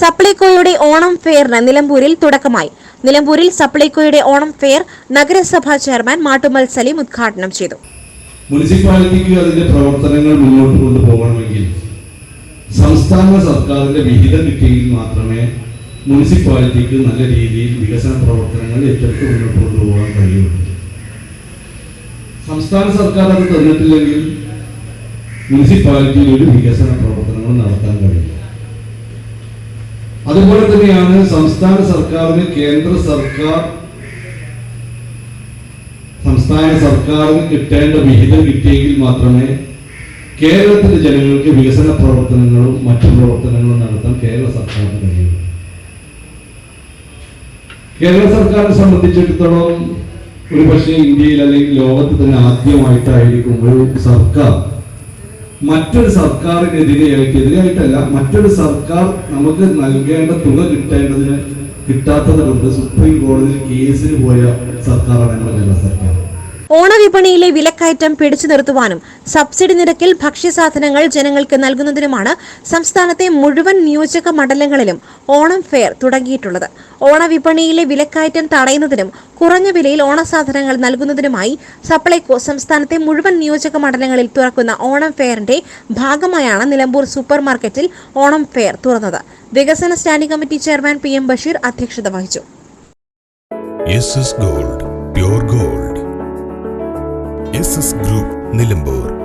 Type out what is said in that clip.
സപ്ലൈകോയുടെ ഓണം ഫെയറിന് നിലമ്പൂരിൽ തുടക്കമായി. നിലമ്പൂരിൽ സപ്ലൈകോയുടെ ഓണം ഫെയർ നഗരസഭാ ചെയർമാൻ മാട്ടുമ്മൽ സലീം ഉദ്ഘാടനം ചെയ്തു. മുനിസിപ്പാലിറ്റിക്ക് അതിന്റെ പ്രവർത്തനങ്ങൾ മുന്നോട്ട് കൊണ്ടുപോകണമെങ്കിൽ സംസ്ഥാന സർക്കാരിന്റെ വിഹിതം കിട്ടിയെങ്കിൽ മാത്രമേ മുനിസിപ്പാലിറ്റിക്ക് നല്ല രീതിയിൽ വികസന പ്രവർത്തനങ്ങൾ ഏറ്റെടുത്ത് മുന്നോട്ട് കൊണ്ടുപോകാൻ കഴിയുള്ളൂ. സംസ്ഥാന സർക്കാർ അത് തന്നിട്ടില്ലെങ്കിൽ മുനിസിപ്പാലിറ്റിയിൽ ഒരു വികസന പ്രവർത്തനങ്ങൾ നടത്താൻ കഴിയില്ല. അതുപോലെ തന്നെയാണ് സംസ്ഥാന സർക്കാരിന് കിട്ടേണ്ട വിഹിതം കിട്ടിയെങ്കിൽ മാത്രമേ കേരളത്തിലെ ജനങ്ങൾക്ക് വികസന പ്രവർത്തനങ്ങളും മറ്റു പ്രവർത്തനങ്ങളും നടത്താൻ കേരള സർക്കാരിന് കഴിയുള്ളൂ. കേരള സർക്കാരിനെ സംബന്ധിച്ചിടത്തോളം ഒരുപക്ഷെ ഇന്ത്യയിൽ അല്ലെങ്കിൽ ലോകത്ത് തന്നെ ആദ്യമായിട്ടായിരിക്കും ഒരു സർക്കാർ മറ്റൊരു സർക്കാരിനെതിരെയായിട്ടല്ല, മറ്റൊരു സർക്കാർ നമുക്ക് നൽകേണ്ട തുക കിട്ടാത്തത് കൊണ്ട് സുപ്രീം കോടതിയിൽ കേസിന് പോയ സർക്കാരാണ് നമ്മുടെ കേരള സർക്കാർ. ഓണവിപണിയിലെ വിലക്കയറ്റം പിടിച്ചു നിർത്തുവാനും സബ്സിഡി നിരക്കിൽ ഭക്ഷ്യസാധനങ്ങൾ ജനങ്ങൾക്ക് നൽകുന്നതിനുമാണ് സംസ്ഥാനത്തെ മുഴുവൻ നിയോജക മണ്ഡലങ്ങളിലും ഓണം ഫെയർ തുടങ്ങിയിട്ടുള്ളത്. ഓണവിപണിയിലെ വിലക്കയറ്റം തടയുന്നതിനും കുറഞ്ഞ വിലയിൽ ഓണസാധനങ്ങൾ നൽകുന്നതിനുമായി സപ്ലൈകോ സംസ്ഥാനത്തെ മുഴുവൻ നിയോജക മണ്ഡലങ്ങളിൽ തുറക്കുന്ന ഓണം ഫെയറിന്റെ ഭാഗമായാണ് നിലമ്പൂർ സൂപ്പർ മാർക്കറ്റിൽ ഓണം ഫെയർ തുറന്നത്. വികസന standing committee chairman PM Basheer അധ്യക്ഷത വഹിച്ചു. SS Gold, Pure Gold. SS Group, Nilambur.